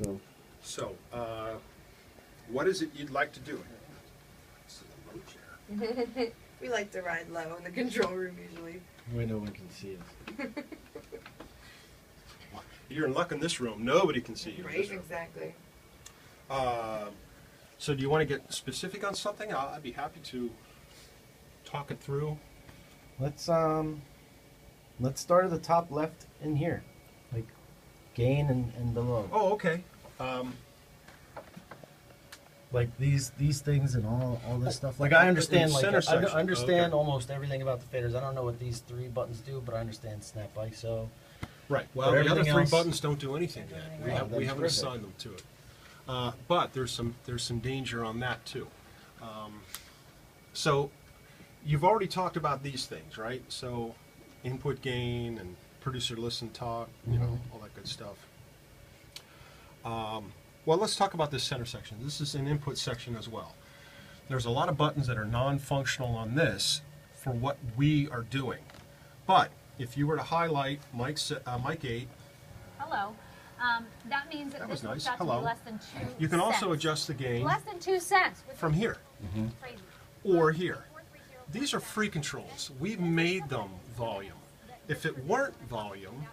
So So, what is it you'd like to do? This is a low chair. We like to ride low in the control room usually. no one can see us. You're in luck in this room. Nobody can see you in Right, this room. exactly. So do you want to get specific on something? I'd be happy to talk it through. Let's start at the top left in here, like gain and below. Oh, okay. Like these things and all this stuff. Like I understand, In the center I section. understand Okay. almost everything about the faders. I don't know what these 3 buttons do, but I understand snap ISO. Right. Well, But the other everything 3 else- buttons don't do anything yet. We Oh, haven't that's terrific. assigned them to it. But there's some danger on that too. So you've already talked about these things, right? So input gain and producer listen talk, you know, all that good stuff. Well, let's talk about this center section. This is an input section as well. There's a lot of buttons that are non-functional on this for what we are doing. But if you were to highlight Mic 8, Hello. That means that, That this was nice. works out to Hello. be less than 2 you can also cents. adjust the gain Less than 2 cents. Which from here is crazy. or here. These are free controls. We've made them volume. If it weren't volume,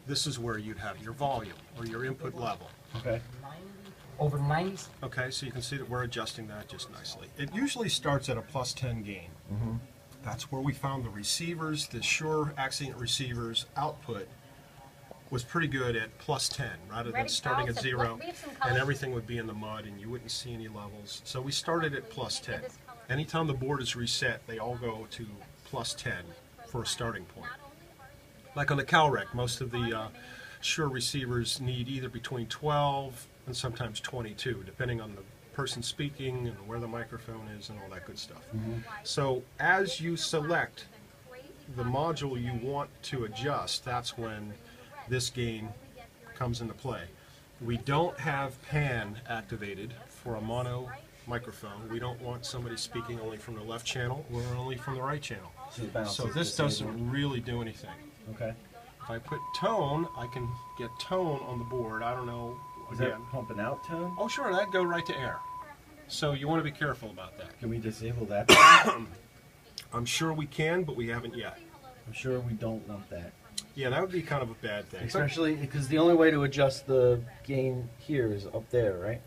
this is where you'd have your volume or your input level. Okay. Over 90s? Okay, so you can see that we're adjusting that just nicely. It usually starts at a +10 gain. That's where we found the receivers, the Shure Axient receivers output was pretty good at +10 rather than Ready, starting Carl? at So 0 we have some and colors. everything would be in the mud and you wouldn't see any levels. So we started at +10. Anytime the board is reset, they all go to +10 for a starting point. Like on the CalRec, most of the Shure receivers need either between 12 and sometimes 22, depending on the person speaking and where the microphone is and all that good stuff. So as you select the module you want to adjust, that's when this gain comes into play. We don't have pan activated for a mono microphone. We don't want somebody speaking only from the left channel or only from the right channel. So, it balances So this the doesn't signal. really do anything. Okay. If I put tone, I can get tone on the board. I don't know. Is that Again. pumping out tone? Oh, sure, that'd go right to air. So you want to be careful about that. Can we disable that? I'm sure we can, but we haven't yet. I'm sure we don't want that. Yeah, that would be kind of a bad thing. Especially because the only way to adjust the gain here is up there, right?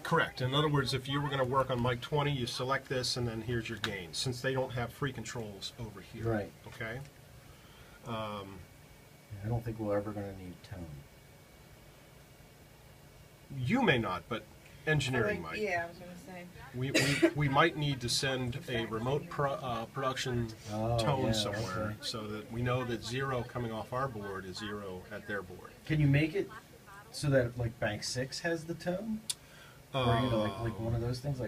Correct. In other words, if you were going to work on mic 20, you select this, and then here's your gain, since they don't have free controls over here. Right. Okay? I don't think we're ever going to need tone. You may not, but engineering might. Yeah, I was gonna say. We might need to send a remote production Oh, tone yeah, somewhere okay. so that we know that 0 coming off our board is 0 at their board. Can you make it so that like Bank 6 has the tone? Or you know, like one of those things,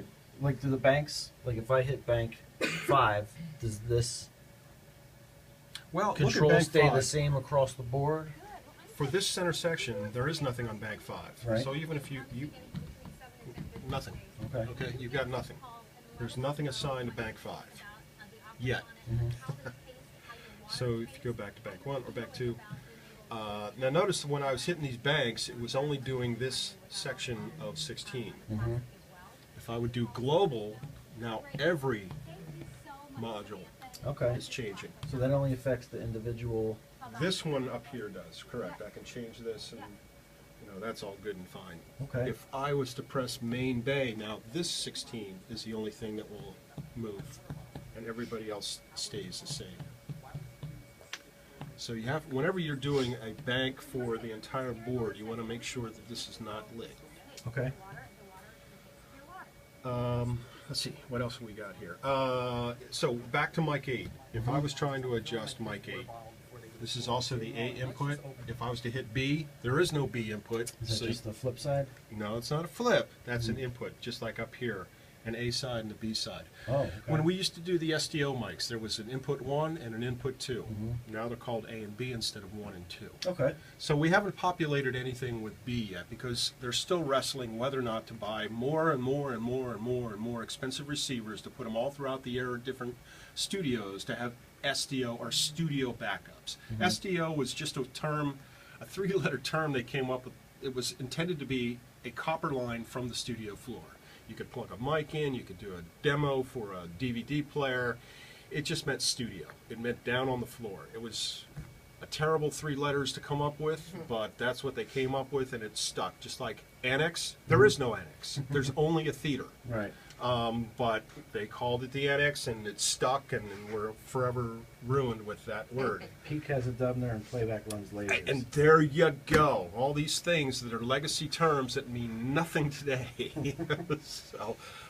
like do the banks, like if I hit Bank 5, does this well, control look at stay Bank the 5. same across the board? For this center section, there is nothing on Bank 5. Right. So even if you nothing. Okay. Okay, you've got nothing. There's nothing assigned to Bank 5 yet. So if you go back to Bank 1 or Bank 2, now notice when I was hitting these banks, it was only doing this section of 16. If I would do global, now every module Okay. is changing. So that only affects the individual. This one up here does, correct. I can change this and, you know, that's all good and fine. Okay. If I was to press main bay, now this 16 is the only thing that will move, and everybody else stays the same. So you have, whenever you're doing a bank for the entire board, you want to make sure that this is not lit. Okay. Let's see, what else have we got here? So back to mic 8. If I was trying to adjust mic 8, this is also the A input. If I was to hit B, there is no B input. Is that So just the flip side? no, it's not a flip. That's an input, just like up here, an A side and a B side. Oh, okay. When we used to do the SDO mics, there was an input 1 and an input 2. Now they're called A and B instead of 1 and 2. Okay. So we haven't populated anything with B yet because they're still wrestling whether or not to buy more and more and more and more and more expensive receivers to put them all throughout the air at different studios to have SDO or studio backups. SDO was just a term, a 3-letter term they came up with it was intended to be a copper line from the studio floor. You could plug a mic in, you could do a demo for a DVD player. It just meant studio. It meant down on the floor. It was a terrible 3 letters to come up with, but that's what they came up with, and it stuck. Just like annex, there is no annex. There's only a theater. Right. But they called it the annex, and it stuck, and we're forever ruined with that word. Peak has a Dubner and playback runs lasers. And there you go. All these things that are legacy terms that mean nothing today.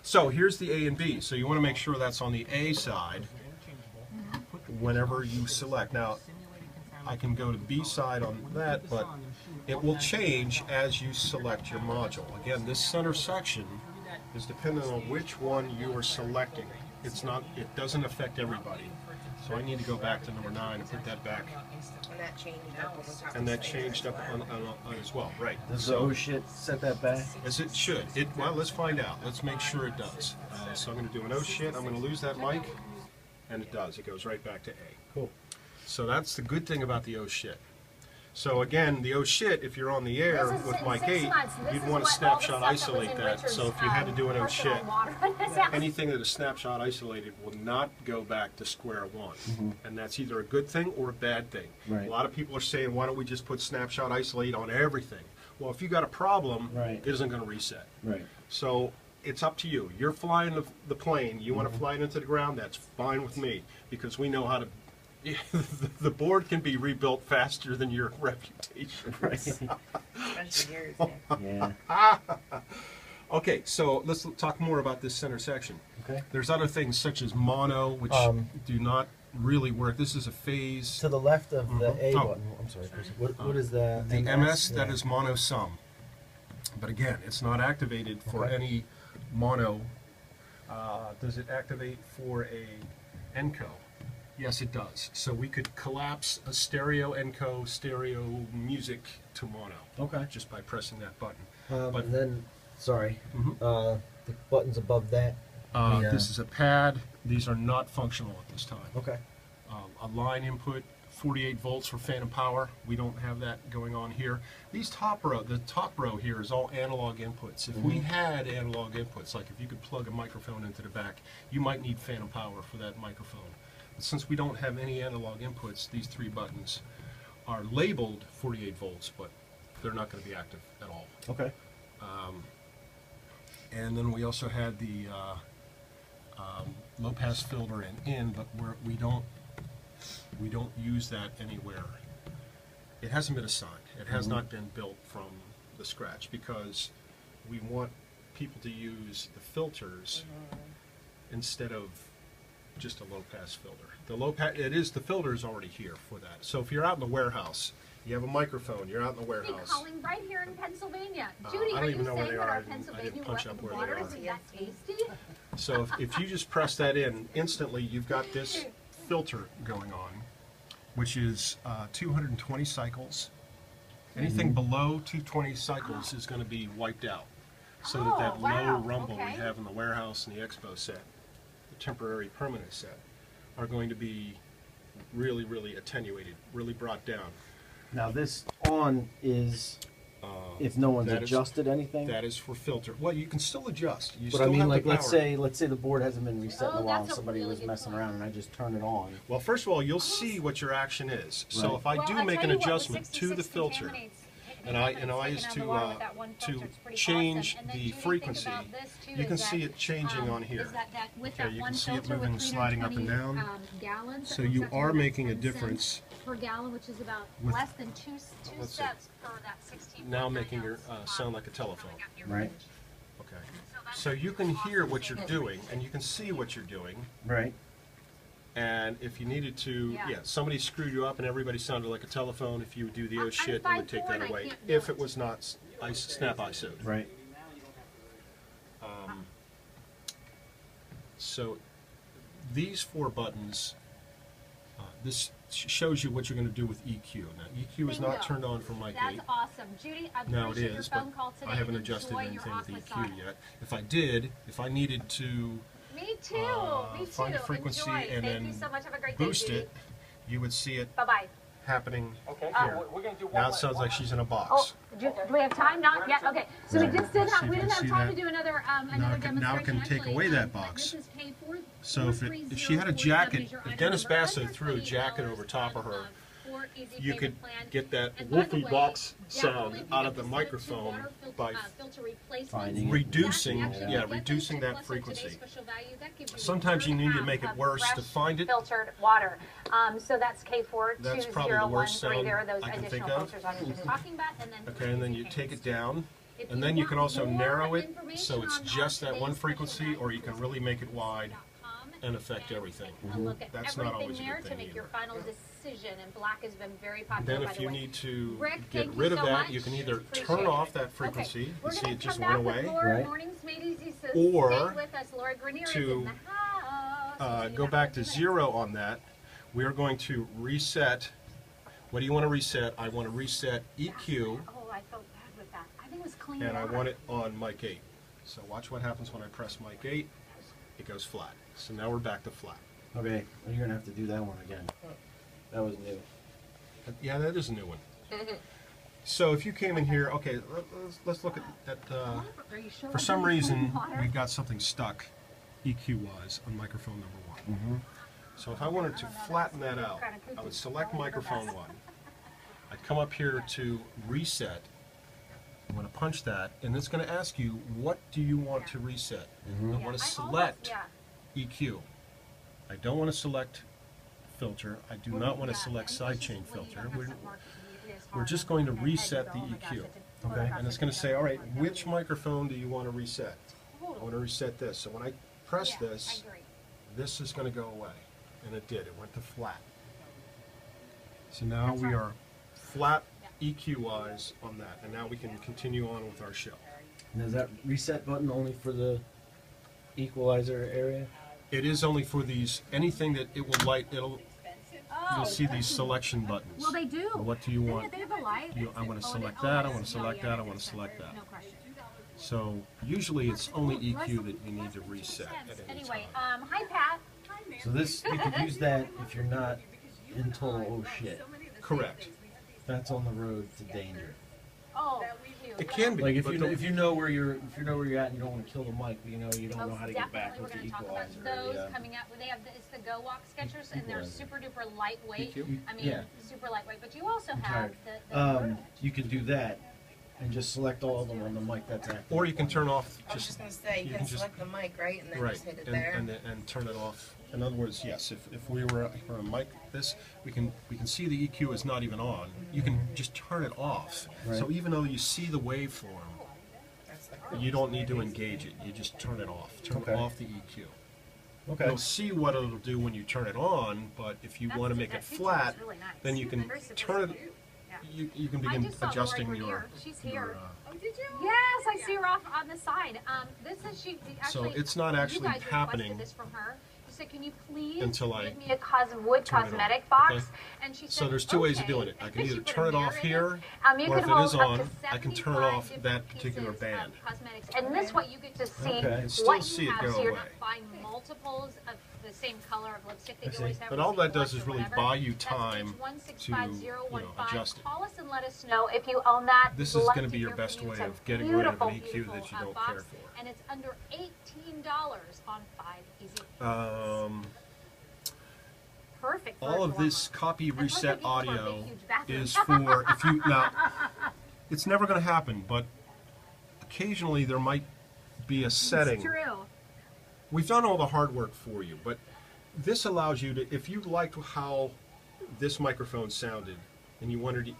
So here's the A and B. So you want to make sure that's on the A side whenever you select. Now, I can go to the B side on that, but it will change as you select your module. Again, this center section is dependent on which one you are selecting. It doesn't affect everybody. So I need to go back to number 9 and put that back. And that changed up on the top. And that changed up on as well, right. Does the oh shit set that back? As it should. Well, let's find out. Let's make sure it does. So I'm going to do an oh shit. I'm going to lose that mic. And it does. It goes right back to A. Cool. So that's the good thing about the oh shit. So again, the oh shit, if you're on the air This is with in mic 6 8, months. This you'd is want to what all the snapshot stuff that was isolate in that. Richard's, So if you had to do an oh personal shit, water in his house. anything that is snapshot isolated will not go back to square one. And that's either a good thing or a bad thing. Right. A lot of people are saying, why don't we just put snapshot isolate on everything? Well, if you got a problem, Right. it isn't going to reset. Right. So it's up to you. You're flying the plane. You want to fly it into the ground, that's fine with me, because we know how to. The board can be rebuilt faster than your reputation. Right. Especially yours. Yeah. Yeah. Okay, so let's talk more about this center section. Okay. There's other things such as mono, which do not really work. This is a phase. To the left of the A Oh. button. I'm sorry. What is the The MS, that Yeah. is mono sum. But again, it's not activated for Okay. any mono. Does it activate for a ENCO? Yes, it does. So we could collapse a stereo ENCO, stereo music to mono. Okay. Just by pressing that button. And then, sorry, Mhm. the buttons above that. Yeah. This is a pad. These are not functional at this time. Okay. A line input, 48 volts for phantom power. We don't have that going on here. The top row here is all analog inputs. If we had analog inputs, like if you could plug a microphone into the back, you might need phantom power for that microphone. But since we don't have any analog inputs, these 3 buttons are labeled 48 volts, but they're not going to be active at all. Okay. And then we also had the low pass filter and in, but we don't use that anywhere. It hasn't been assigned. It has not been built from the scratch because we want people to use the filters instead of just a low pass filter. The filter is already here for that. So if you're out in the warehouse, you have a microphone, you're out in the Hey, warehouse. calling right here in Pennsylvania. Judy, I are don't you even know where saying they that are. our I didn't Pennsylvania punch up where they water are. isn't that tasty? So if you just press that in, instantly you've got this filter going on, which is 220 cycles. Anything below 220 cycles is going to be wiped out. So that Oh, wow. low rumble we Okay. have in the warehouse and the expo set, the temporary permanent set, are going to be really, really attenuated, really brought down. Now this on is if no one's that is- adjusted anything. That is for filter. Well, you can still adjust. You But still I mean, have like, the let's power. say the board hasn't been reset in Oh, a while, and that's a somebody really was good messing point. around, and I just turn it on. Well, first of all, you'll see what your action is. So Right. if I Well, do I'll make tell an you what, with adjustment to the 66 filter, contaminates- and I contaminates is taken out of the water with that one filter, to it's pretty change awesome. And then the Judy, think frequency, about this, too, you can is see that, it changing on here. is that with Okay, that you one can see it filter with moving, sliding up and 320, down. Gallons, So it you works out to are about making a 10 difference. cents per gallon, which is about With- less than two let's see. steps per that 16. Now making your sound like a telephone. Right. Okay. So you can hear what you're doing, and you can see what you're doing. Right. And if you needed to, Yeah. somebody screwed you up and everybody sounded like a telephone, if you would do the I'm oh shit, you would take 5'4" that and I away. can't do If it. it was not snap ISO'd. Right. So these 4 buttons, this shows you what you're going to do with EQ. Now EQ is not Bingo. turned on for mic 8. That's awesome. Judy, I Now it appreciate your is, but phone call today. I haven't and adjusted enjoy anything your with office EQ on it. yet. If I did, if I needed to Me too. Me too. find a frequency Enjoy. and Thank then you so much. Have a great boost day, it, you would see it Bye bye. happening Okay, here. we're gonna do one. Now it sounds like she's in a Oh, box. do we have time? Not yet. Okay. So we just did See have. if We you didn't can have see time that. to do another Now it can demonstration. take Actually, away that box. This is K4. So if she had a jacket, if Dennis Basso threw a jacket over top of her, you could get that Wolfie box sound out of the microphone by reducing that frequency. Sometimes you need to make it worse to find it. Filtered water. So that's K4 That's probably the worst 2013. sound There are those I can think additional of. filters I was just talking about, and then Okay, and then you take it down, and then you can also narrow it so it's just that one frequency, or you can really make it wide and affect everything. look at That's not everything always a there good to thing make your either. final decision, and black has been very popular. Then by if the you way. need to Rick, get thank rid you of so that, much. you can either Appreciate turn it. off that Okay, frequency we're and see gonna it just come went back with away, Laura Right. Mornings Made Easy, so Or stay with us. Laura Grenier is in to, the house. go back to 0 on that. We are going to reset. What do you want to reset? I want to reset EQ, Oh, I felt bad with that. I think it was clean. and I water. want it on mic 8. So watch what happens when I press mic 8. It goes flat. So now we're back to flat. Okay, well, you're gonna have to do that one again. That was new. Yeah, that is a new one. So if you came in here, okay, let's look at Are you sure for it's some clean reason, water? we've got something stuck EQ-wise on microphone number 1. So if I wanted to flatten that out, I would select microphone 1. I'd come up here to reset. I'm going to punch that, and it's going to ask you, what do you want to reset? I Yeah, want to I select almost- EQ. I don't want to select filter. I do not want to select sidechain filter. We're just going to reset the EQ. Okay. And it's going to say, all right, which microphone do you want to reset? I want to reset this. So when I press this, this is going to go away. And it did. It went to flat. So now we are flat EQ-wise on that. And now we can continue on with our show. And is that reset button only for the equalizer area? It is only for these, anything that it will light, you'll see these selection buttons. Well, they do. What do you Yeah, want? they have a light. I want to Oh, select they- that, I oh, want yes. to select No, that, I yeah, want to yes, select that. No question. So usually it's only EQ that you need to reset at any Anyway, time. hi Pat. So this, you could use that if you're not in total oh shit. Correct. That's on the road to danger. Oh, cute. It can be. Like if but you the- if you know where you're at and you don't want to kill the mic, but you know you don't know how to get back with the Definitely, we're equalizer. going to talk about those yeah. coming out. They have it's the Go Walk Sketchers, and they're Equalizer. super duper lightweight. EQ? I mean, Yeah. super lightweight. But you also I'm have tired. You could do that and just select all of them on the mic that's active. Or you can turn off, I was just gonna say, you you can can just- select the mic, right, and then right, just hit it and, there. and turn it off. In other words, yes, if we were a mic this, we can see the EQ is not even on. You can just turn it off. So Right. even though you see the waveform, That's the you don't need to engage it. You just turn it off. Turn Okay. off the EQ. Okay. You'll see what it'll do when you turn it on, but if you want to make it flat, then you can turn it. You can I begin just saw adjusting Lori your. Grenier. She's here. your, Did you? Yes, I see her off on the side. This is she. Actually, it's not you actually guys requested happening this from her. She said, "Can you please until I give me a wood turn it on, cosmetic box?" okay? And she said, So there's two ways of "Okay." doing it. I can She either put a turn it mirror off in here, You or can if it hold is up to on, I can turn 75 off different that particular pieces of band. Cosmetics. And this way you get to see Okay. And still what see you it have, go so you're away. not buying multiples of the same color of lipstick that I you see. always have. But or all same that does blush is or really whatever. buy you That's time H165015. adjust it. Call us and let us know if you own that. This We'd is love gonna to be your hear from best you. way It's a of getting rid of an beautiful, EQ that beautiful, you don't box, care for. And it's under $18 on 5 easy. Perfect. For All a of this drama. copy plus reset if you have a big, audio huge bathroom. is for if you now. It's never going to happen, but occasionally there might be a setting. It's true. We've done all the hard work for you, but this allows you to, if you liked how this microphone sounded and you wanted to,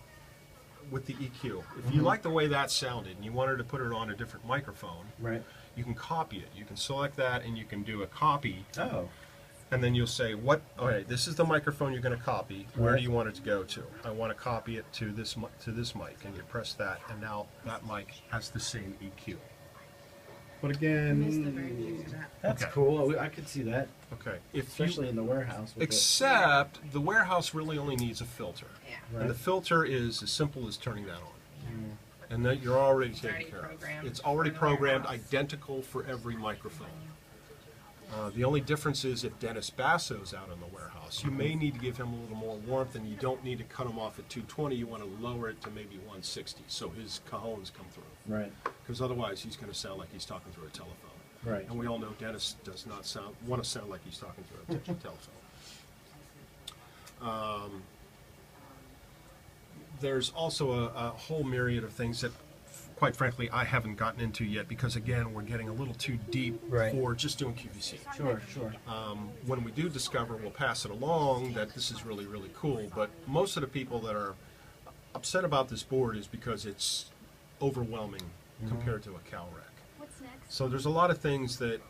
with the EQ, if you liked the way that sounded and you wanted to put it on a different microphone, Right. you can copy it. You can select that and you can do a copy, Oh. and then you'll say, all right, this is the microphone you're going to copy. Where Right. do you want it to go to? I want to copy it to this mic, and you press that, and now that mic has the same EQ. But Missed the very again, beginning of that. That's Okay. cool. I could see that, okay, if you, especially in the warehouse. With except the warehouse really only needs a filter. Yeah. Right. And the filter is as simple as turning that on. And that you're already taken already care of. programmed It's already for the programmed, warehouse. identical for every microphone. The only difference is if Dennis Basso's out in the warehouse, you may need to give him a little more warmth, and you don't need to cut him off at 220. You want to lower it to maybe 160, so his cajones come through. Right. Because otherwise, he's going to sound like he's talking through a telephone. Right. And we all know Dennis does not want to sound like he's talking through a telephone. There's also a whole myriad of things that, quite frankly, I haven't gotten into yet because, again, we're getting a little too deep Right. for just doing QVC. Sure. Sure. When we do discover, we'll pass it along that this is really, really cool. But most of the people that are upset about this board is because it's overwhelming compared to a CalRec. What's next? So there's a lot of things that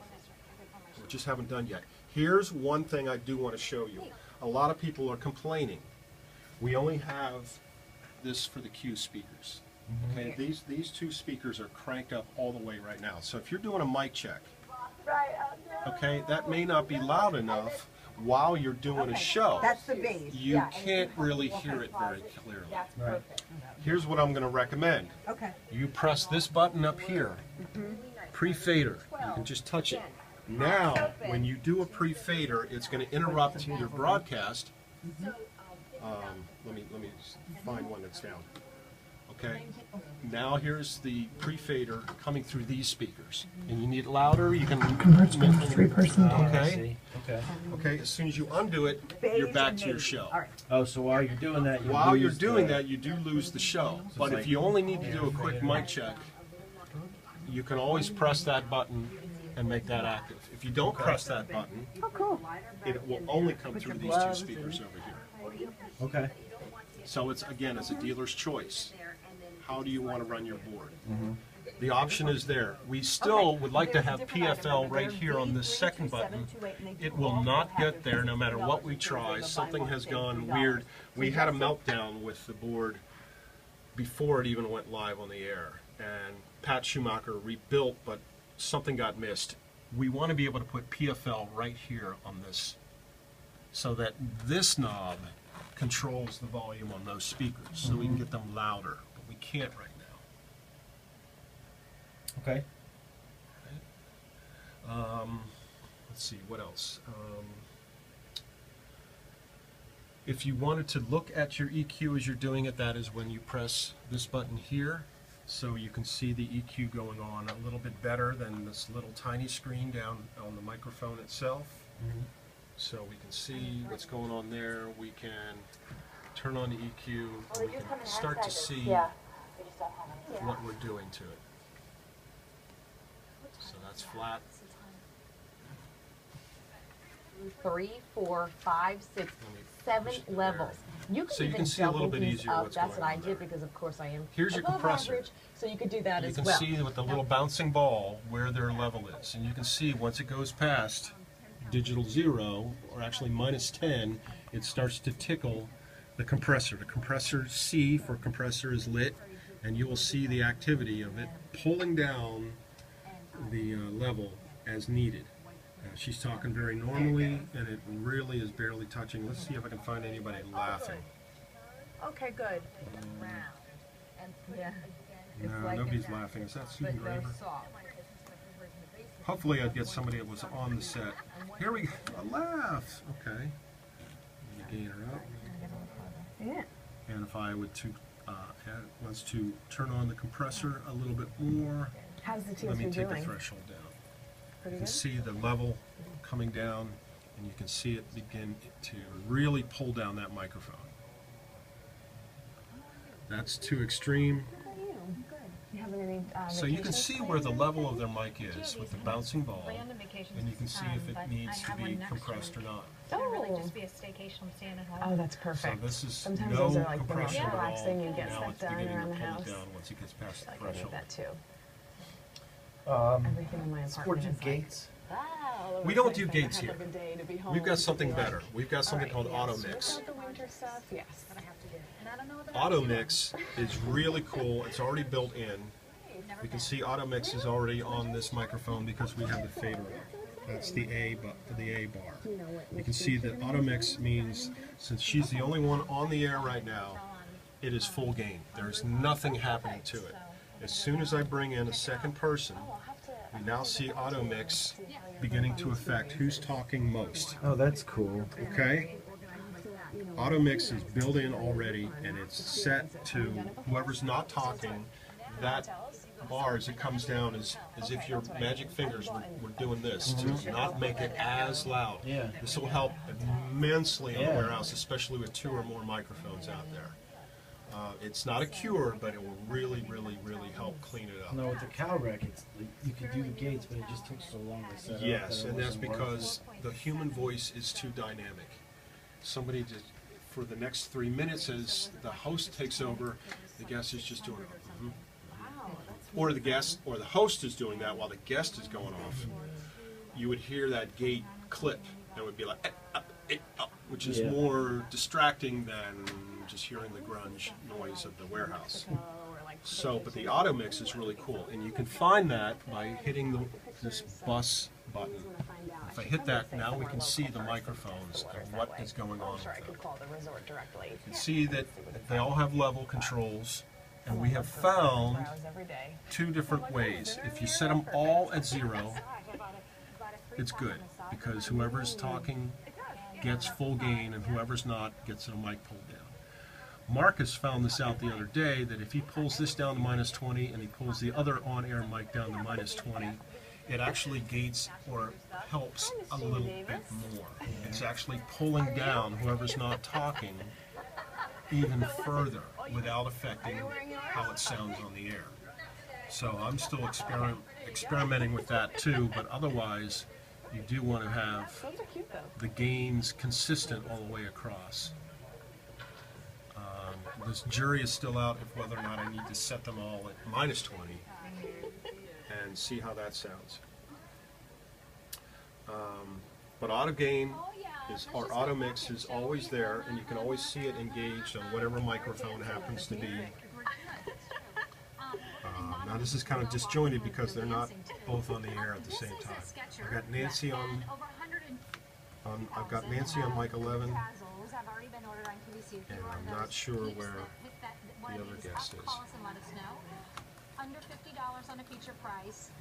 we just haven't done yet. Here's one thing I do want to show you. A lot of people are complaining. We only have this for the Q speakers. Okay, these two speakers are cranked up all the way right now. So if you're doing a mic check, okay, that may not be loud enough while you're doing a show. That's the base. You can't really hear it very clearly. Right. Here's what I'm going to recommend. Okay. You press this button up here, pre-fader. You can just touch it. Now, when you do a pre-fader, it's going to interrupt your broadcast. Let me find one that's down. Okay. Now here's the pre-fader coming through these speakers, and you need it louder. You can Converts to 3-person I Okay. see. Okay. Okay. As soon as you undo it, you're back to your show. All right. Oh, so while you're doing that, you While you're lose doing the- that, you do lose the show. it's But like- if you only need to do a quick mic check, you can always press that button and make that active. If you don't press that button, it will only come through these two speakers over here. Okay. So it's, again, it's a dealer's choice. How do you want to run your board? The option is there. We still would like to have PFL right here on this second button. It will not get there no matter what we try. Something has gone weird. We had a meltdown with the board before it even went live on the air. And Pat Schumacher rebuilt, but something got missed. We want to be able to put PFL right here on this so that this knob controls the volume on those speakers so we can get them louder, but we can't right now. Okay. Let's see, what else? If you wanted to look at your EQ as you're doing it, that is when you press this button here, so you can see the EQ going on a little bit better than this little tiny screen down on the microphone itself. So we can see what's going on there. We can turn on the EQ, and we can start to see what we're doing to it. So that's flat. 3, 4, 5, 6, 7 push it there. levels. You can So you even can see a double little bit these easier up. what's That's going what I on did there. because of course I am Here's your above compressor. average, so you could do that You as can well. see with the little bouncing ball where their level is. And you can see once it goes past digital 0, or actually -10, it starts to tickle the compressor. The compressor C for compressor is lit, and you will see the activity of it pulling down the level as needed. She's talking very normally, and it really is barely touching. Let's see if I can find anybody laughing. Okay, good. Yeah. It's No, like nobody's it, laughing. Is that but Susan they're Graver? soft. Hopefully I'd get somebody that was on the set. Here we go. A laugh. Okay. You gain her up. Yeah. And if I would wants to turn on the compressor a little bit more, How's the let me TS3 take the doing? threshold down. Pretty You can good? see the level coming down, and you can see it begin to really pull down that microphone. That's too extreme. You having any So you can vacations see planned where the or level of their mic is with the bouncing ball, Random vacations. and you can see if it needs to be compressed or not. It'll really Oh. just be a staycation. I'm staying at home. Oh, that's So perfect. this is Sometimes no those are like the most compression at all. relaxing, you get Now stuff it's done beginning around to the pull house. it down once it gets past the Like I need threshold. that too. Um, Everything in my apartment Sports is like, gates. all over We the don't place. do Like, gates I here. have a day to be home We've got to something be like, better. We've got something all called right, Auto yes, Mix. without the winter stuff, yes. But I have to do it. And I don't know that Auto Mix is really cool. It's already built in. You can see Auto Mix is already on this microphone because we have the fader up. That's the A bar. You can see that Auto Mix means, since she's the only one on the air right now, it is full gain. There's nothing happening to it. As soon as I bring in a second person, We now see auto mix beginning to affect who's talking most. Oh, that's cool. Okay? Auto mix is built in already, and it's set to whoever's not talking. That bar as it comes down is as if your magic fingers were doing this to not make it as loud. Yeah. This will help immensely on the Yeah. warehouse, especially with 2 or more microphones out there. It's not a cure, but it will really, really, really help clean it up. No, with the cow wreck, it's you could do the gates, but it just took so long to set up. Yes, that it and that's wasn't worth because the human voice is too dynamic. Somebody just, for the next 3 minutes, as the host takes over, the guest is just doing it. Mhm. Or the guest, or the host is doing that while the guest is going off. You would hear that gate clip, and it would be like, which is Yeah. more distracting than just hearing the grunge noise of the warehouse. So, but the auto mix is really cool, and you can find that by hitting this bus button. If I hit that, now we can see the microphones and what is going on I'm sure I with could them. call the resort directly. You can see that they all have level controls, and we have found Browse every day. 2 different ways. If you set them all at 0, it's good, because whoever's talking gets full gain, and whoever's not gets their mic pulled down. Marcus found this out the other day, that if he pulls this down to -20 and he pulls the other on-air mic down to -20, it actually gates or helps a little bit more. It's actually pulling down whoever's not talking even further without affecting how it sounds on the air. So I'm still experimenting with that too, but otherwise you do want to have Those are cute though. the gains consistent all the way across. This jury is still out of whether or not I need to set them all at -20 and see how that sounds. But auto gain or auto mix is always there, and you can always see it engaged on whatever microphone happens to be. Now this is kind of disjointed because they're not both on the air at the same time. I've got Nancy on I've got Nancy on mic 11, and I'm not sure where the other guest is. Call us and let us know. Under $50 on a feature price.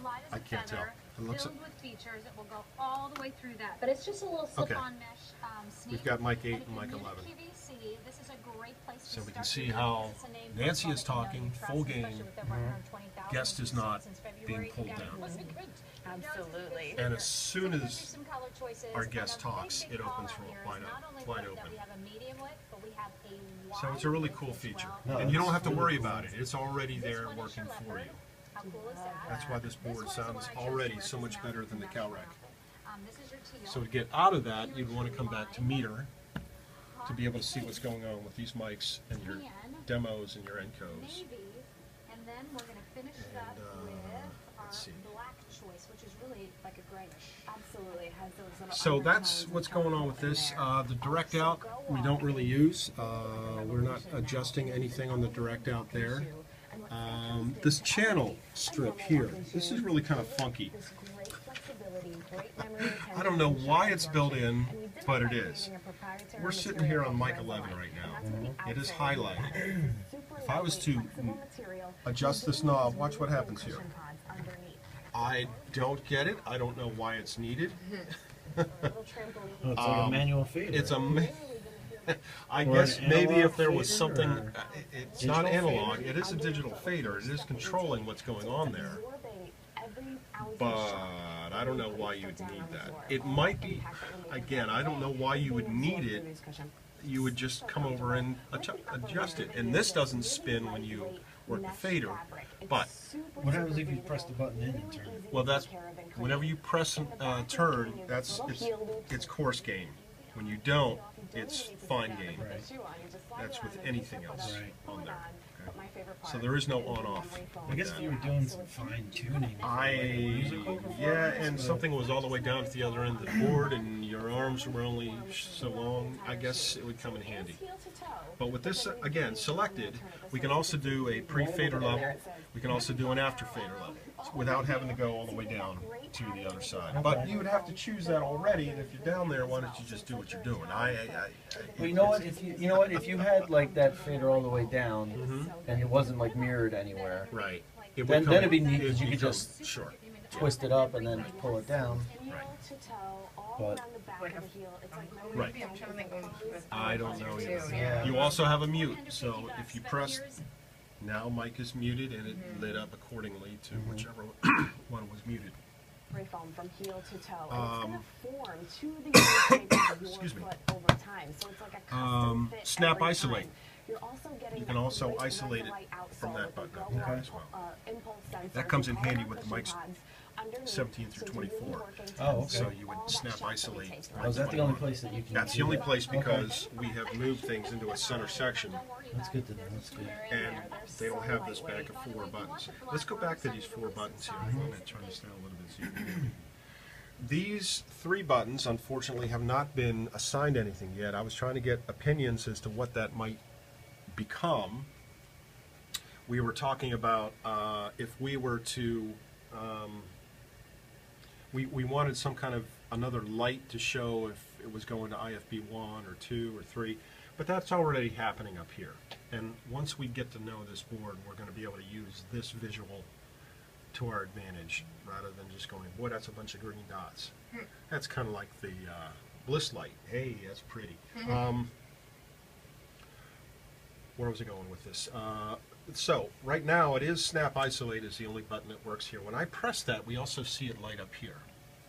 Light as I a can't tell. feather, It looks filled with features. It will go all the way through that. But it's just a little Okay. slip-on mesh sneak. We've got mic 8 And if and you're mic new to 11. QVC, this is a great place So to we can start see your how business. It's a name for Nancy a is company talking, you trust, full especially gain. with over 120,000 Guest is not since being February. pulled Yeah, down. it wasn't good. Absolutely. And as soon So we as give you some color choices, our and guest a talks, big it call opens out here is wide not only wide that open. we have a medium width, but we have a So it's wide a really width cool as feature. well. And you don't that's have to really worry cool. about it. It's already This there one is working your for leopard. you. How cool is that? That's why this board sounds already so much better than the Calrec. This is your teal. So to get out of that, you'd want to come back to meter to be able to see what's going on with these mics and your demos and your encodes. Navy, and then we're going to finish it up with our let's see. black choice, which is really like a grayish. Absolutely. It has those little So that's undertones what's and going on tones with in this. there. The direct out we don't really use. We're not adjusting anything on the direct out there. This channel strip here, this is really kind of funky. This great flexibility, great memory I don't know retention, why sharp it's built absorption, in, and we did it but by it using is. a proprietary We're sitting material here on mic called 11 Resolite, right now. and that's what the It is outsole will highlighted. have. Super If I was lightweight, to flexible material, adjust this and knob, these watch what really happens cushion here. pods underneath. I don't get it. I don't know why it's needed. Little trampoline. Oh, it's like a manual fader. It's a. I Or guess an maybe analog if there was fader, something. or It's not digital analog. fader? It is a digital fader. It is controlling what's going on there. Absorbing every ounce of But shock. I don't know why you would need that. It might be. Again, I don't know why you would need it. You would just come over and adjust it. And this doesn't spin when you work the fader. But What happens if you press the button in and turn it? well, that's whenever you press turn. It's coarse gain. When you don't, it's fine gain. That's with anything else Right. on there. Okay? So there is no on-off. I guess if you were doing some fine tuning. Yeah, and something was all the way down at the other end of the board, and your arms were only so long. I guess it would come in handy. But with this, again, selected, we can also do a pre-fader level. We can also do an after-fader level without having to go all the way down to the other side. But you would have to choose that already, and if you're down there, why don't you just do what you're doing? Well, you know what? If you had like that fader all the way down, and it wasn't like mirrored anywhere, Right. It Then- would come then it'd be in- neat 'cause you it'd could come- just- Sure. twist it up and then pull it down. Heel to toe, all But- around the back of the heel. It's like my Right. maybe I'm trying to think of I don't know too, either. yeah. You also have a mute, so if you press, now mic is muted and it lit up accordingly to whichever one was muted. spray foam from heel to toe. And Um, it's going to form to the shape of your excuse me. foot over time. So it's like a custom fit Snap every isolate. time. You're also getting You can that also great isolate it Resilight outsole from that with the button go-up, as well. impulse sensor That comes in and all handy the with the cushion mics pads underneath. 17 through So it's really 24. working to Oh, okay. absorb So you would all that snap shock that we isolate take. right Oh, is that the when only on. place that you can? That's the only place because we have moved things into a center section That's good to know. That's good. and they don't have this bank of 4 buttons. Let's go back to these 4 buttons here. I'm going to turn this down a little bit so you can hear me. These 3 buttons, unfortunately, have not been assigned anything yet. I was trying to get opinions as to what that might become. We were talking about if we were to, we wanted some kind of another light to show if it was going to IFB 1 or 2 or 3, but that's already happening up here. And once we get to know this board, we're going to be able to use this visual to our advantage rather than just going, boy, that's a bunch of green dots. That's kind of like the Bliss light. Hey, that's pretty. Where was I going with this? So right now it is Snap Isolate is the only button that works here. When I press that, we also see it light up here.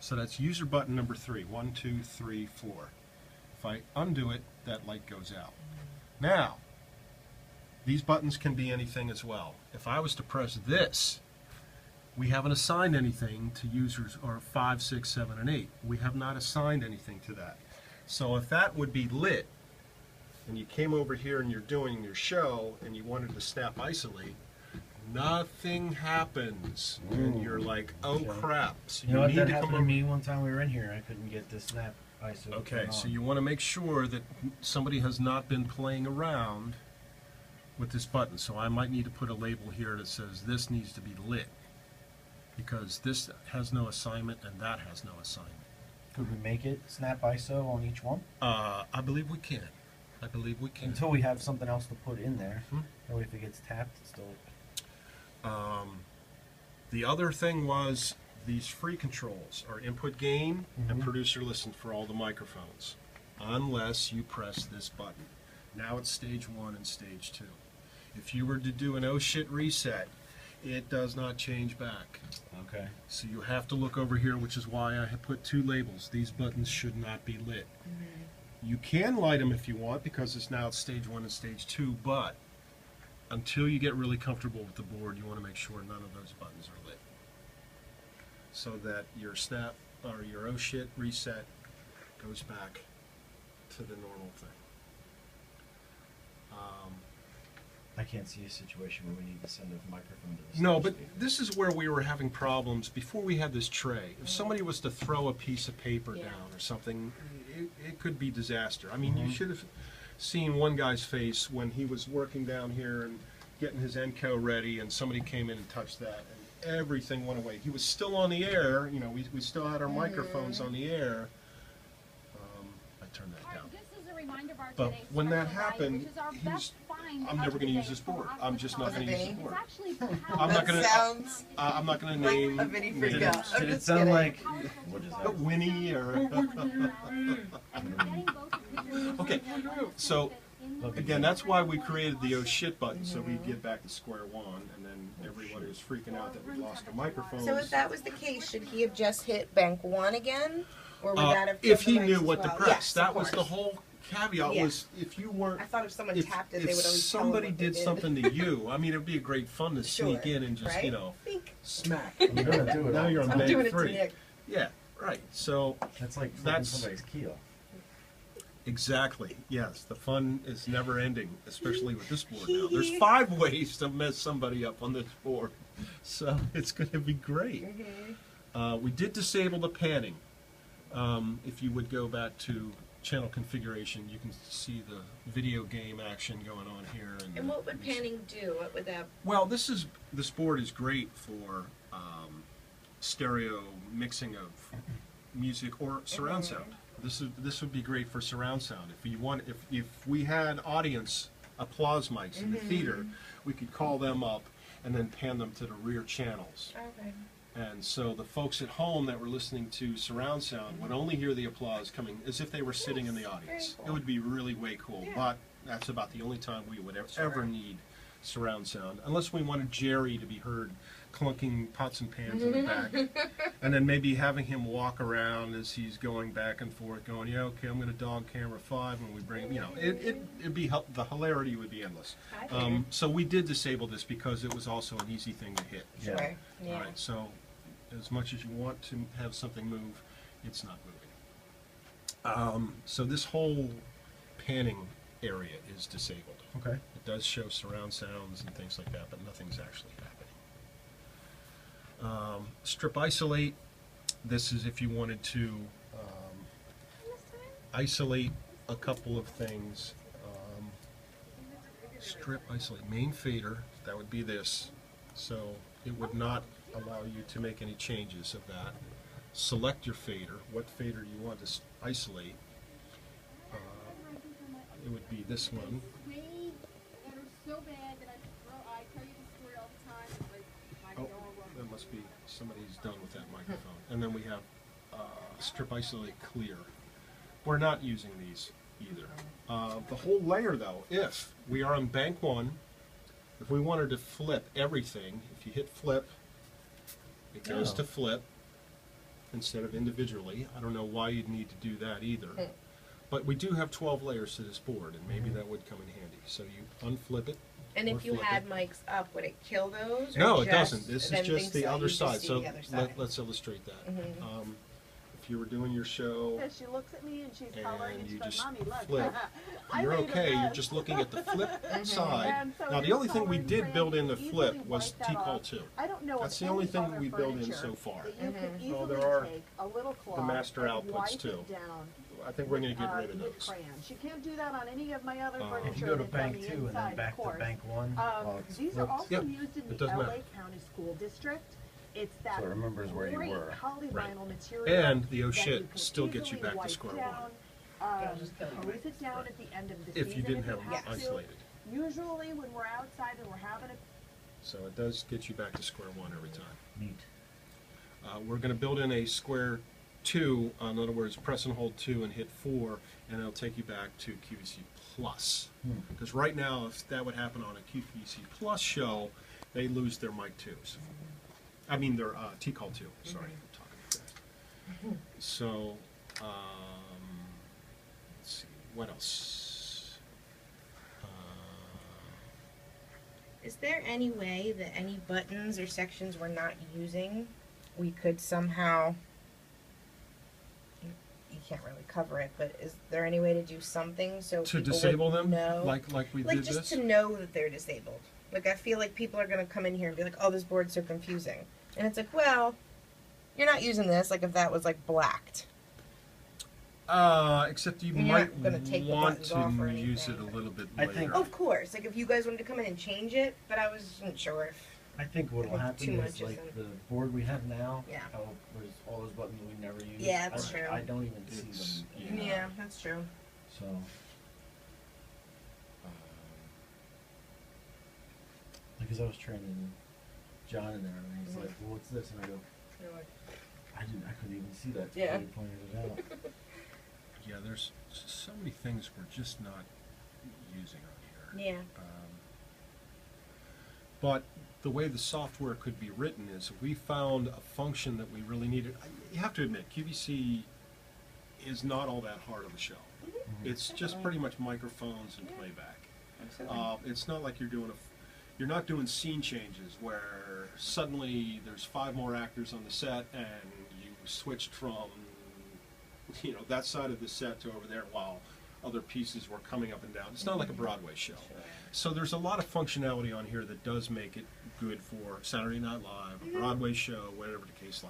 So that's user button number 3. 1, 2, 3, 4. If I undo it, that light goes out. Now, these buttons can be anything as well. If I was to press this, we haven't assigned anything to users or 5, 6, 7, and 8. We have not assigned anything to that. So if that would be lit, and you came over here and you're doing your show and you wanted to snap isolate, nothing happens. And you're like, oh Okay. crap. So You know what? need That to happened come to over. me one time we were in here. I couldn't get this snap ISO. Okay, on. so you want to make sure that somebody has not been playing around with this button. So I might need to put a label here that says this needs to be lit, because this has no assignment and that has no assignment. Could we make it snap ISO on each one I believe we can. I believe we can. until we have something else to put in there? Hmm. That way, if it gets tapped, it's still. The other thing was these free controls are input gain and Mhm. producer listen for all the microphones, unless you press this button. Now it's stage 1 and stage 2. If you were to do an oh shit reset, it does not change back. Okay. So you have to look over here, which is why I have put 2 labels. These buttons should not be lit. You can light them if you want, because it's now stage 1 and stage 2, but until you get really comfortable with the board, you want to make sure none of those buttons are lit, so that your snap or your oh shit reset goes back to the normal thing. I can't see a situation where we need to send a microphone to the No, stage but speaker. this is where we were having problems before we had this tray. If somebody was to throw a piece of paper Yeah. down or something, it could be disaster. I mean, you Mhm. should have seen one guy's face when he was working down here and getting his Enco ready, and somebody came in and touched that, and everything went away. He was still on the air. You know, we still had our microphones on the air. I turned that All down. right, this is a reminder of our But today's when that special value, happened, which is our he's- best find I'm of never the going to use day this from board. Aqua I'm just not College. going to use Vinny? this It's board. actually I'm not going to. Sounds I'm not going to like name a Vinny names. freak out. I'm Did it just sound kidding. like? What is that? Winnie or okay. So again, that's why we created the oh shit button, so we get back to square one, and then everybody was freaking out that we lost the microphones. So if that was the case, should he have just hit bank 1 again? Or would that have if killed he the knew mics what as to well? press, Yes, that of was the course. whole caveat. Yeah. Was if you weren't. I thought if someone If, tapped it, if they would always tell him somebody what they did something to you, I mean, it'd be a great fun to sneak Sure, in and just right? you know Think. smack. You're gonna do it. Now all you're the on I'm time. bank doing it to 3. Nick. Yeah, right. So That's like flipping That's- somebody's keel. exactly. Yes, the fun is never ending, especially with this board now. There's 5 ways to mess somebody up on this board, so it's going to be great. We did disable the panning. If you would go back to channel configuration, you can see the video game action going on here. And what would panning do? What would that? Well, this board is great for stereo mixing of music or surround sound. This would be great for surround sound. If we had audience applause mics in the theater, we could call them up and then pan them to the rear channels. Okay. And so the folks at home that were listening to surround sound would only hear the applause coming as if they were sitting in the audience. Very It would be really way cool, but that's about the only time we would ever need surround sound, unless we wanted Jerry to be heard clunking pots and pans in the back, and then maybe having him walk around as he's going back and forth, going, "Yeah, okay, I'm going to dog camera 5 when we bring," it'd be the hilarity would be endless. So we did disable this because it was also an easy thing to hit. Sure. Yeah. Yeah. All right, so as much as you want to have something move, it's not moving. So this whole panning area is disabled. Okay. It does show surround sounds and things like that, but nothing's actually happening. Strip isolate. This is if you wanted to isolate a couple of things. Strip isolate. Main fader, that would be this. So it would not allow you to make any changes of that. Select your fader, what fader you want to isolate. It would be this one. Weeds that are so bad that I tell you the story all the time. It's like my Oh, door that must be somebody's done with that microphone. And then we have strip isolate clear. We're not using these either. The whole layer though, if we are on bank 1, if we wanted to flip everything, if you hit flip, it goes Oh. to flip instead of individually. I don't know why you'd need to do that either. But we do have 12 layers to this board, and maybe that would come in handy. So you unflip it. And or if you flip had it. mics up, would it kill those? Or No, it just- doesn't. This I is didn't just think the so. other You just side. see So the other side. let's illustrate that. Mhm. If you were doing your show, Because she looks at me and she's coloring and and she you goes, just "Mommy, look." flip, I you're made a okay. You're mess. just looking at the flip side. And so Now, the your only thing we coloring did tray, build in you the can flip easily was wipe that T-Call off. 2. I don't know That's of the only any thing other we built in furniture so far. that you can easily there are take a little cloth master and outputs, wipe too. it down I think we're going to get rid of with those. crayons. You can't do that on any of my other If you furniture. If you go to that's on bank the 2 and inside, then back of course. to bank 1, while it's These are flipped, also Yep, used in it the doesn't LA matter. County School District. It's that So it remembers where you great were. polyvinyl Right. material. And the oh that shit you can still gets you easily back to wipe square down, It'll just kill you, hose right? it down Right. at the end of the If season you didn't if have you them have to. isolated. Usually when we're outside and we're having a So it does get you back to square 1 every time. Neat. We're going to build in a square 2, in other words, press and hold 2 and hit 4, and it'll take you back to QVC Plus. Because right now, if that would happen on a QVC Plus show, they lose their mic 2s. I mean, their T-Call 2. Sorry, I'm talking fast. So, let's see, what else? Is there any way that any buttons or sections we're not using, we could somehow, you can't really cover it, but is there any way to do something so To people disable would them, know? like we Like did just this? to know that they're disabled. Like I feel like people are gonna come in here and be like, "Oh, this board's so confusing," and it's like, well, you're not using this. Like if that was like blacked. Except you You're might not gonna take the want buttons off or to use it anything. a little bit I later. think- Of course, like if you guys wanted to come in and change it, but I wasn't sure if. I think what'll Like, happen too is much like isn't- the board we have now. Yeah. How there's all those buttons we never use. Yeah, that's true. I don't even It's- see them. Yeah. Yeah, that's true. So. Because I was training John in there, and he's like, "Well, what's this?" And I go, "I couldn't even see that." Yeah. He pointed it out. Yeah, there's so many things we're just not using on here. Yeah. But the way the software could be written is if we found a function that we really needed. You have to admit, QVC is not all that hard of a show. It's just pretty much microphones and playback. Absolutely. It's not like you're not doing scene changes where suddenly there's 5 more actors on the set and you switched from that side of the set to over there while other pieces were coming up and down. It's not like a Broadway show. So there's a lot of functionality on here that does make it good for Saturday Night Live, a Broadway show, whatever the case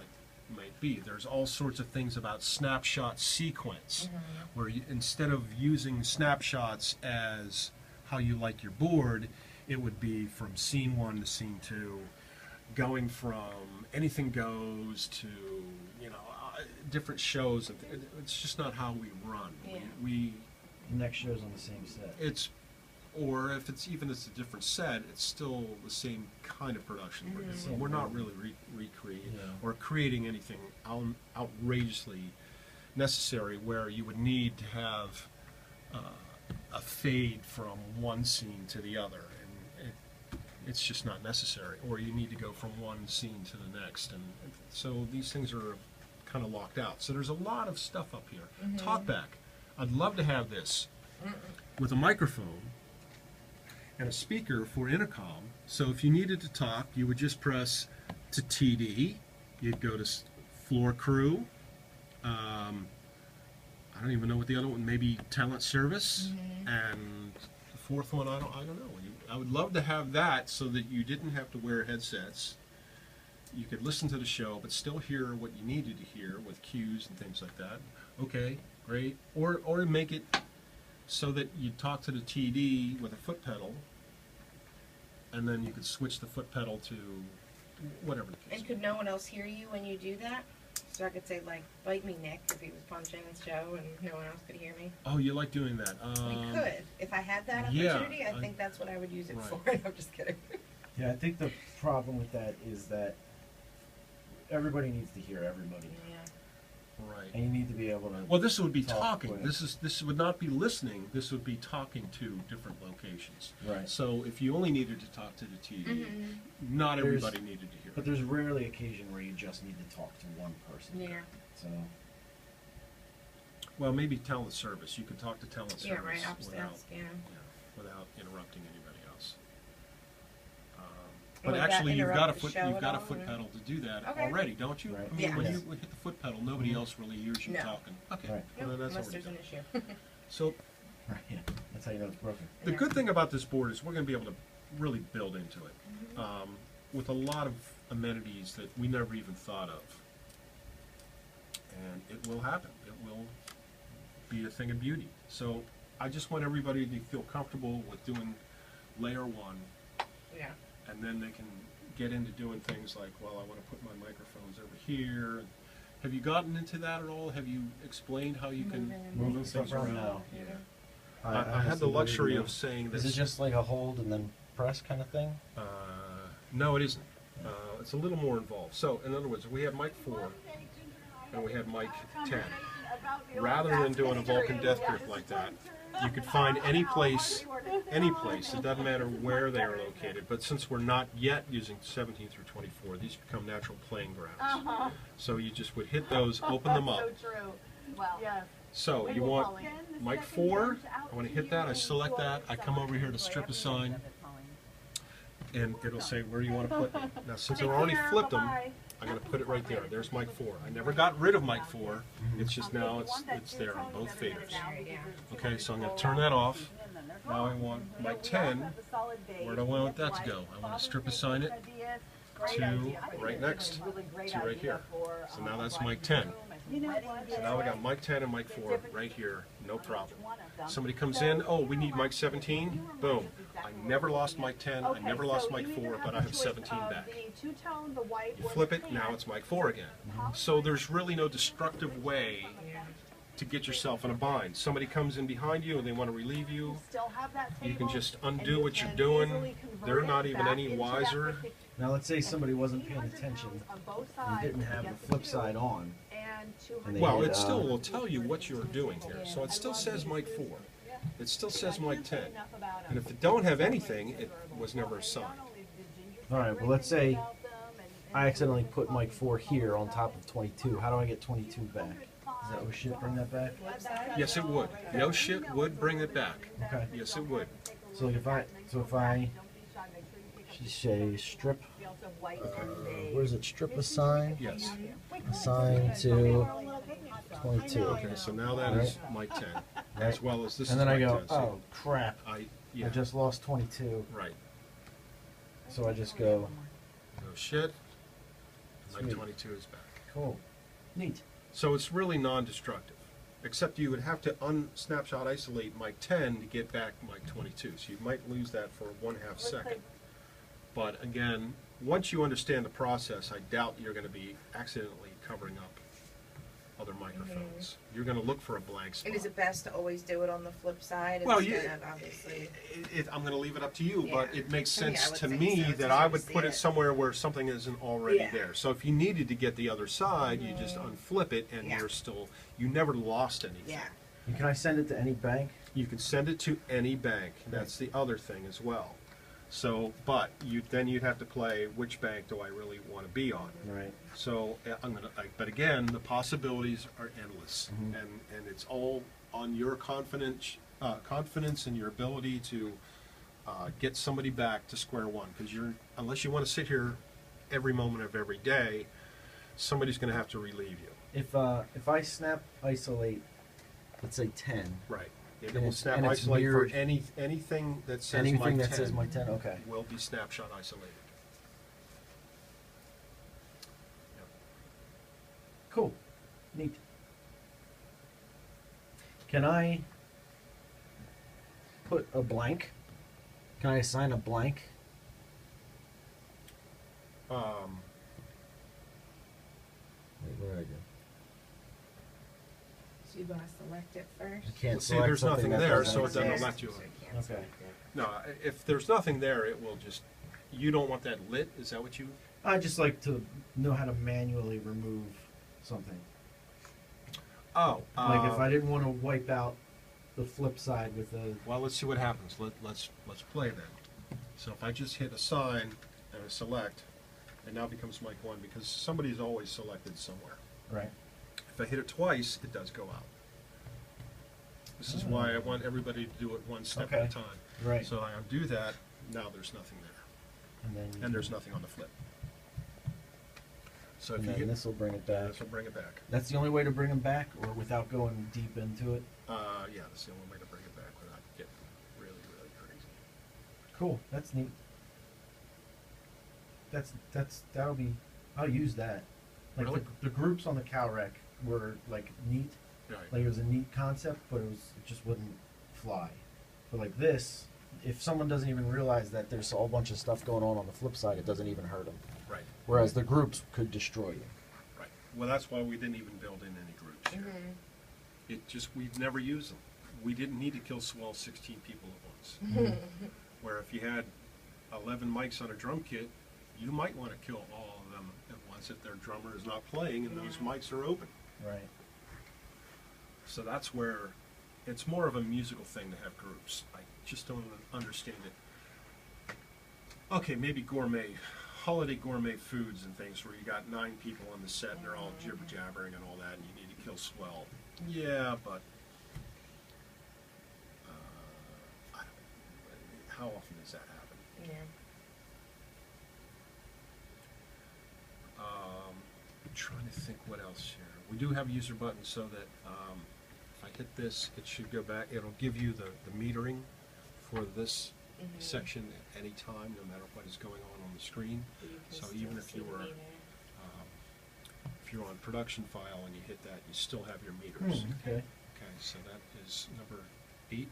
might be. There's all sorts of things about snapshot sequence, where instead of using snapshots as how you like your board, it would be from scene 1 to scene 2, going from anything goes to different shows. It's just not how we run. Yeah. We The next show's on the same set. it's or if it's a different set, it's still the same kind of production we're doing. Mhm. We're not really recreating Yeah. or creating anything outrageously necessary where you would need to have a fade from one scene to the other, and it's just not necessary. Or you need to go from one scene to the next, and so these things are kind of locked out. So there's a lot of stuff up here. Talkback. I'd love to have this with a microphone and a speaker for intercom. So if you needed to talk, you would just press to TD. You'd go to floor crew. I don't even know what the other one. Maybe talent service, and the fourth one I don't know. I would love to have that so that you didn't have to wear headsets. You could listen to the show, but still hear what you needed to hear with cues and things like that. Okay, great. Or make it so that you talk to the TD with a foot pedal, and then you could switch the foot pedal to whatever the case. And could no one else hear you when you do that? So I could say, like, bite me, Nick, if he was punching the show and no one else could hear me. Oh, you like doing that? We could. If I had that yeah, opportunity, I think that's what I would use it right. for. I'm just kidding. Yeah, I think the problem with that is that everybody needs to hear everybody, Right. and you need to be able to. Well, this would be talk talking. with- This would not be listening. This would be talking to different locations. Right. So if you only needed to talk to the TV, not There's- everybody needed to hear. But there's rarely occasion where you just need to talk to one person. Yeah. So. Well, maybe talent service. You could talk to talent service Yeah, right. Ops without, desk, yeah. without interrupting anybody else. Would But that actually, you've got a interrupt the foot. show You've at got a all, foot or- pedal to do that Okay. already, don't you? Right. I mean, when Yes. you hit the foot pedal, nobody else really hears you No. talking. Okay. Right. Well, then that's Unless already there's done. an issue. So Right. Yeah. That's how you know it's broken. the Yeah. good thing about this board is we're going to be able to really build into it with a lot of amenities that we never even thought of. And it will happen. It will be a thing of beauty. So I just want everybody to feel comfortable with doing layer one, Yeah. and then they can get into doing things like, well, I want to put my microphones over here. Have you gotten into that at all? Have you explained how you can Moving move stuff things around around? now. Yeah. I I had the honestly believe luxury now. of saying Is it this. just like a hold and then press kind of thing? No, it isn't. It's a little more involved. So, in other words, we have mic 4 and we have mic 10. Rather than doing a Vulcan death grip like that, you could find any place. It doesn't matter where they are located. But since we're not yet using 17 through 24, these become natural playing grounds. So you just would hit those, open them up. So true. Well, yes. So you want mic 4, I want to hit that, I select that, I come over here to strip a sign, and it'll say, where do you want to put it? Now, since I've already flipped them, I'm going to put it right there. There's mic 4. I never got rid of mic 4, it's just now it's there on both faders. Okay, so I'm going to turn that off. Now I want mic 10, where do I want that to go? I want to strip assign it to right next, to right here. So now that's mic 10. So now we got mic 10 and mic 4 right here, no problem. Somebody comes in, oh, we need mic 17, boom. I never lost mic 10, I never lost mic 4, but I have 17 back. You flip it, now it's mic 4 again. So there's really no destructive way to get yourself in a bind. Somebody comes in behind you and they want to relieve you, you can just undo what you're doing. They're not even any wiser. Now let's say somebody wasn't paying attention and didn't have the flip side on. And they Well, hit, it still will tell you what you're doing here. So it still says mic 4. It still says mic 10. And if it don't have anything, it was never assigned. All right. Well, let's say I accidentally put mic 4 here on top of 22. How do I get 22 back? Does that oh shit bring that back? Yes, it would. No shit would bring it back. Okay. Yes, it would. So if I say strip, where's it? Strip assign. Yes. Assign to 22. Okay, so now that is mic 10, as well as this And is then I mic go, 10. So oh crap! yeah, I just lost 22. right. So I just go, No shit. Mic Sweet. 22 is back. cool, neat. So it's really non-destructive, except you would have to snapshot isolate mic 10 to get back mic 22. So you might lose that for 1/2 second. But again, once you understand the process, I doubt you're going to be accidentally covering up other microphones. You're going to look for a blank spot. And is it best to always do it on the flip side Well, instead of obviously? I'm going to leave it up to you, but Yeah. it makes I mean, I sense would to think me so. It's that easier I to would see put it it. somewhere where something isn't already Yeah. there. So if you needed to get the other side, you just unflip it, and Yeah. you never lost anything. Yeah. And can I send it to any bank? You can send it to any bank. That's the other thing as well. So, but you'd have to play which bank do I really want to be on. Right. So but again, the possibilities are endless, Mhm. and it's all on your confidence and your ability to get somebody back to square one. Because unless you want to sit here every moment of every day, somebody's going to have to relieve you. If I snap isolate, let's say 10, Right. It And will it's- snap and it's isolate for mirrored. anything that says anything mic that says 10 my 10, okay. will be snapshot isolated. Cool. Neat. Can I put a blank? Can I assign a blank? Wait, what did I do? So you want to select it first? I can't See, select there's something nothing that there, doesn't so it doesn't exist. let you. So you can't Okay. select it. No, if there's nothing there, it will just. You don't want that lit. Is that what you? I just like to know how to manually remove something. Oh, Like if I didn't want to wipe out the flip side with a. well, let's see what happens. Let's play then. So if I just hit assign and a select, it now becomes mic 1 because somebody's always selected somewhere. Right. If I hit it twice, it does go out. This is why I want everybody to do it one step at Okay. a time. Right. So I undo that. Now there's nothing there, And then you and there's can- nothing on the flip. So if And you then hit this will bring it back. this, will bring it back. That's the only way to bring them back, or without going deep into it. Yeah, that's the only way to bring it back without getting really, really crazy. Cool. That's neat. That'll be. I'll use that. Like Really? the groups on the CalRec were like neat. Right. Like it was a neat concept, but it just wouldn't fly. But like this, if someone doesn't even realize that there's a whole bunch of stuff going on the flip side, it doesn't even hurt them. Right. Whereas the groups could destroy you. Right. Well, that's why we didn't even build in any groups here. It just, we've never used them. We didn't need to kill 16 people at once. Where if you had 11 mics on a drum kit, you might want to kill all of them at once if their drummer is not playing and those mics are open. Right. So that's where it's more of a musical thing to have groups. I just don't understand it. Okay, maybe holiday gourmet foods and things where you got 9 people on the set and they're all jibber jabbering and all that, and you need to kill swell. Yeah, but I don't, how often does that happen? Yeah. I'm trying to think what else here. We do have user buttons so that if I hit this, it should go back. It'll give you the metering for this section at any time, no matter what is going on the screen. So even if you were if you're on production file and you hit that, you still have your meters. Okay. Okay, so that is number 8. And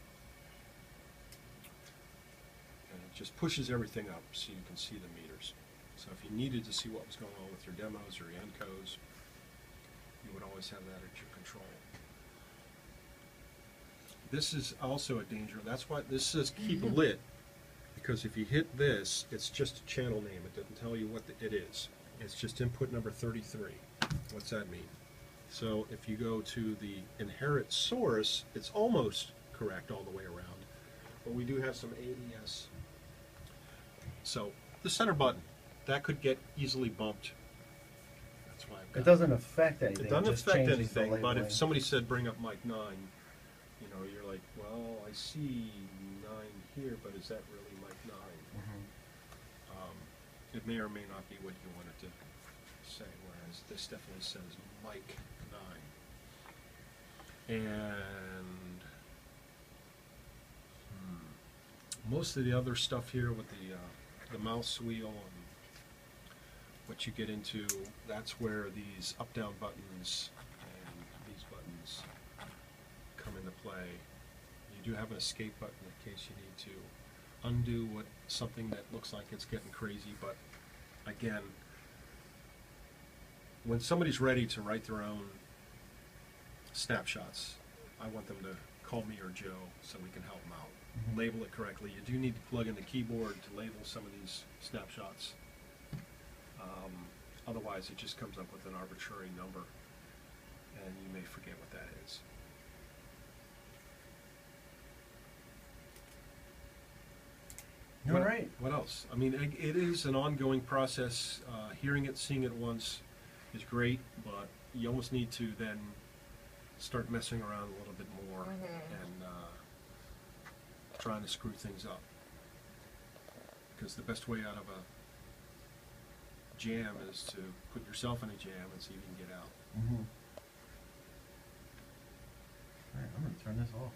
it just pushes everything up so you can see the meters. So if you needed to see what was going on with your demos or your encos, you would always have that at your control. This is also a danger. That's why this says keep lit, because if you hit this, it's just a channel name. It doesn't tell you what it is. It's just input number 33. What's that mean? So if you go to the inherit source, it's almost correct all the way around, but we do have some ADS. So the center button, that could get easily bumped. That's why I've got It doesn't affect anything. it doesn't just affect changes the anything, but labeling. if somebody said bring up mic 9, you know, you're like, well, I see 9 here, but is that really mic 9? It may or may not be what you wanted to say, whereas this definitely says mic 9. And most of the other stuff here with the mouse wheel and what you get into, that's where these up-down buttons and these buttons come into play. You do have an escape button in case you need to undo something that looks like it's getting crazy, but again, when somebody's ready to write their own snapshots. I want them to call me or Joe so we can help them out. Mhm. Label it correctly. You do need to plug in the keyboard to label some of these snapshots. Otherwise, it just comes up with an arbitrary number, and you may forget what that is. All right. What else? I mean, it is an ongoing process. Hearing it, seeing it once is great, but you almost need to then start messing around a little bit more and trying to screw things up. Because the best way out of a jam is to put yourself in a jam and see if you can get out. Mm-hmm. All right, I'm gonna turn this off.